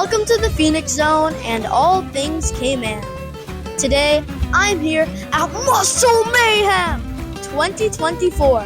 Welcome to the Phoenix Zone and all things Cayman. Today, I'm here at Muscle Mayhem 2024.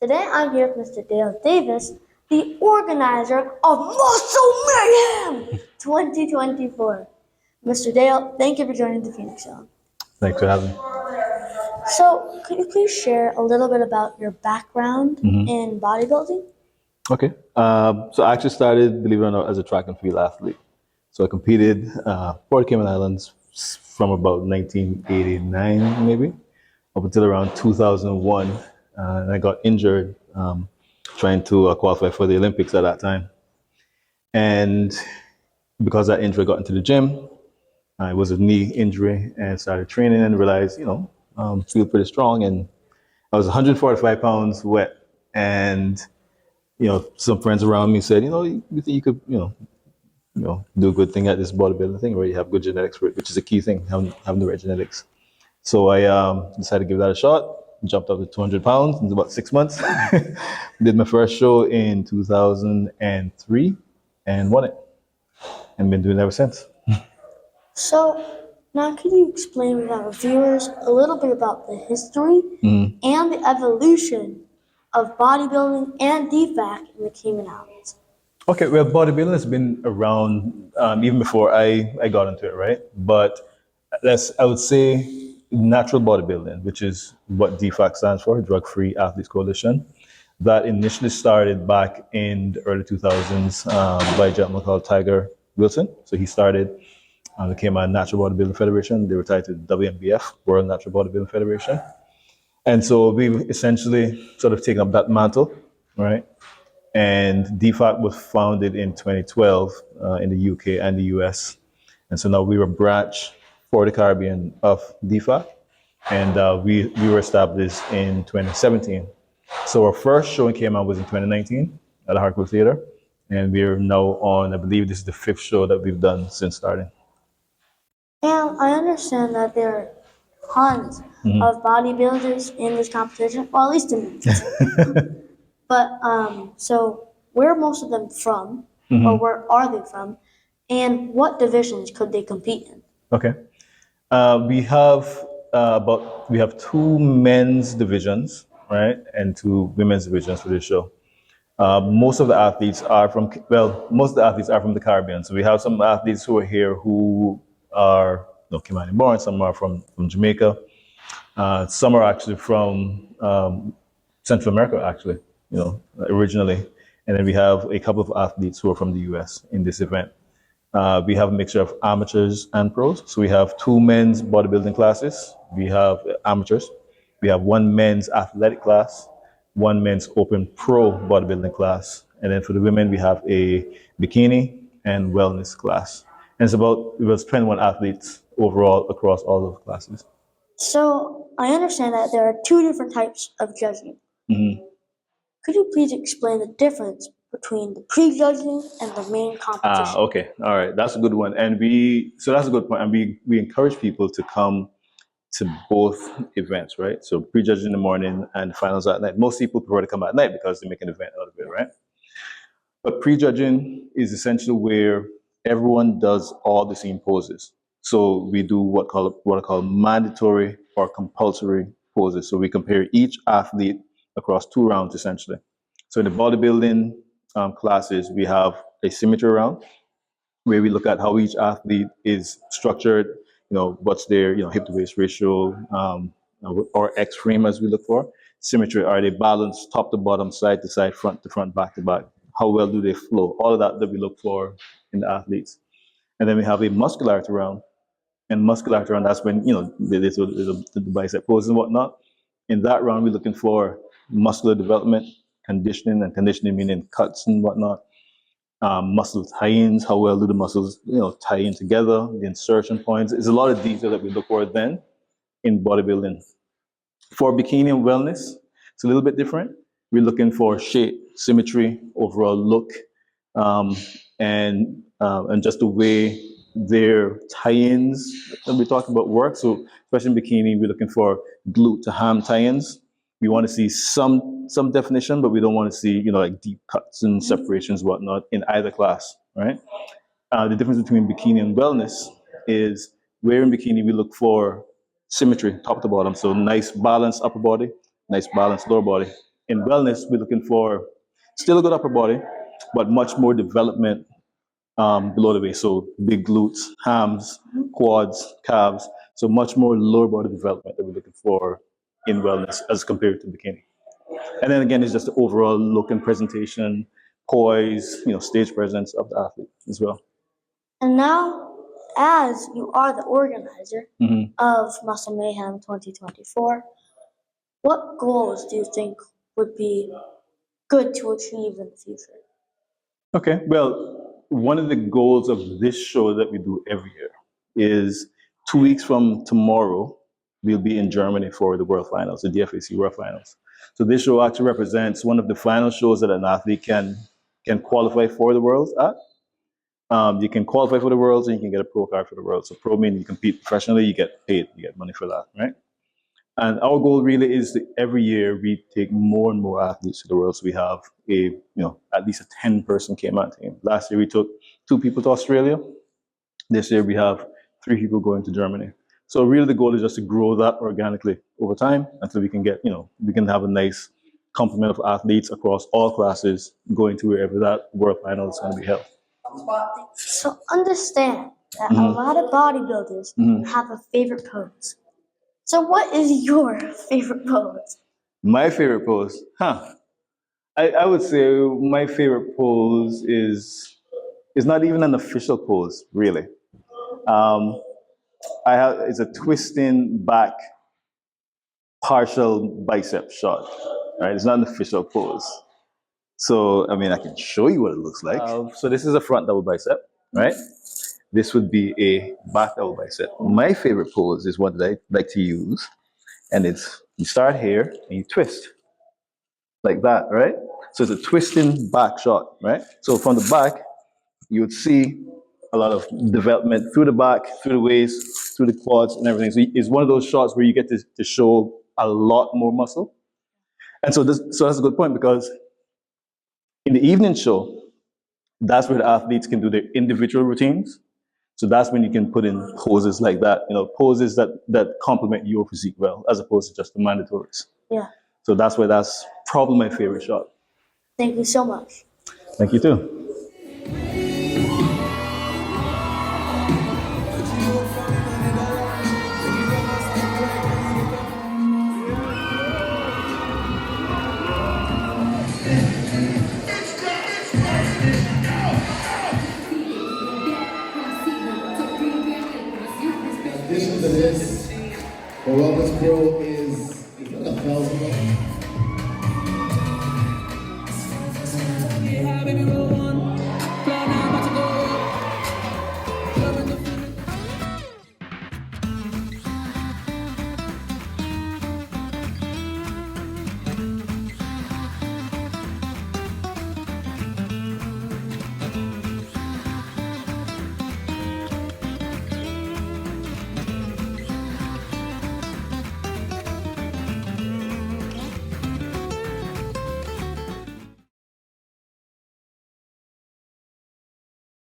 Today, I'm here with Mr. Dail Davis, the organizer of Muscle Mayhem 2024. Mr. Dail, thank you for joining the Phoenix Zone. Thanks for having me. So, could you please share a little bit about your background in bodybuilding? Okay. So I actually started, believe it or not, as a track and field athlete. So I competed for the Cayman Islands from about 1989, maybe, up until around 2001. And I got injured trying to qualify for the Olympics at that time. And because that injury, I got into the gym. It was a knee injury and started training and realized, feel pretty strong. And I was 145 pounds wet. And, some friends around me said, you think you could, do a good thing at this bodybuilding thing, or you have good genetics for it, which is a key thing, having the right genetics. So I decided to give that a shot, jumped up to 200 pounds in about 6 months. Did my first show in 2003 and won it. And been doing it ever since. So, now could you explain with our viewers a little bit about the history and the evolution of bodybuilding and DFAC in the Cayman Islands? Okay, well, bodybuilding has been around even before I got into it, right? But I would say natural bodybuilding, which is what DFAC stands for, Drug-Free Athletes Coalition. That initially started back in the early 2000s by a gentleman called Tiger Wilson. So he started, became a Natural Bodybuilding Federation. They were tied to WNBF, World Natural Bodybuilding Federation. And so we've essentially sort of taken up that mantle, right? And DFAC was founded in 2012 in the UK and the US. And so now we're a branch for the Caribbean of DFAC. And we were established in 2017. So our first show in Cayman was in 2019 at the Hartwell Theater. And we're now on, I believe this is the 5th show that we've done since starting. And I understand that there are tons of bodybuilders in this competition, or at least in the But so where are most of them from, or where are they from, and what divisions could they compete in? Okay, we have 2 men's divisions, right, and 2 women's divisions for this show. Most of the athletes are from the Caribbean. So we have some athletes who are here who are Caymanian born. Some are from Jamaica. Some are actually from Central America, actually, originally. And then we have a couple of athletes who are from the US in this event. We have a mixture of amateurs and pros. So we have 2 men's bodybuilding classes. We have amateurs. We have 1 men's athletic class, 1 men's open pro bodybuilding class. And then for the women, we have a bikini and wellness class. And it was 21 athletes overall across all of the classes. So I understand that there are 2 different types of judging. Could you please explain the difference between the pre-judging and the main competition? Okay. All right. That's a good one. And so that's a good point. And we encourage people to come to both events, right? So pre-judging in the morning and finals at night. Most people prefer to come at night because they make an event out of it, right? But pre-judging is essentially where everyone does all the same poses. So we do what are called mandatory or compulsory poses. So we compare each athlete across 2 rounds, essentially. So in the bodybuilding classes, we have a symmetry round where we look at how each athlete is structured, what's their hip to waist ratio, or X frame as we look for. Symmetry, are they balanced top to bottom, side to side, front to front, back to back? How well do they flow? All of that we look for in the athletes. And then we have a muscularity round. And muscularity round, that's when, there's the bicep poses and whatnot. In that round, we're looking for muscular development, conditioning meaning cuts and whatnot. Muscle tie-ins, how well do the muscles, tie in together, the insertion points. There's a lot of detail that we look for then in bodybuilding. For bikini and wellness, it's a little bit different. We're looking for shape, symmetry, overall look, and just the way their tie-ins that we talk about work. So especially in bikini, we're looking for glute to ham tie-ins. We want to see some definition, but we don't want to see like deep cuts and separations, whatnot, in either class, right? The difference between bikini and wellness is where in bikini we look for symmetry, top to bottom. So nice balanced upper body, nice balanced lower body. In wellness, we're looking for still a good upper body, but much more development below the waist. So big glutes, hams, quads, calves. So much more lower body development that we're looking for in wellness as compared to bikini. And then again, it's just the overall look and presentation, poise, stage presence of the athlete as well. And now, as you are the organizer of Muscle Mayhem 2024, what goals do you think would be good to achieve in the future? Okay, well, one of the goals of this show that we do every year is 2 weeks from tomorrow, we'll be in Germany for the World Finals, the DFAC World Finals. So this show actually represents one of the final shows that an athlete can qualify for the Worlds at. You can qualify for the Worlds and you can get a pro card for the Worlds. So pro means you compete professionally, you get paid, you get money for that, right? And our goal really is that every year we take more and more athletes to the Worlds. We have at least a 10-person Cayman team. Last year we took 2 people to Australia. This year we have 3 people going to Germany. So really the goal is just to grow that organically over time until we can get, we can have a nice complement of athletes across all classes going to wherever that World Final is going to be held. So understand that a lot of bodybuilders have a favorite pose. So what is your favorite pose? My favorite pose? I would say my favorite pose is not even an official pose, really. It's a twisting back partial bicep shot, right? It's not an official pose. So, I can show you what it looks like. So this is a front double bicep, right? This would be a back double bicep. My favorite pose is one that I like to use. And it's, you start here and you twist like that, right? So it's a twisting back shot, right? So from the back, you would see a lot of development through the back, through the waist, through the quads and everything. So it's one of those shots where you get to show a lot more muscle. And so that's a good point, because in the evening show, that's where the athletes can do their individual routines. So that's when you can put in poses like that, poses that complement your physique well, as opposed to just the mandatories. Yeah. So that's why that's probably my favorite shot. Thank you so much. Thank you too. In addition to this, the Wellness Pro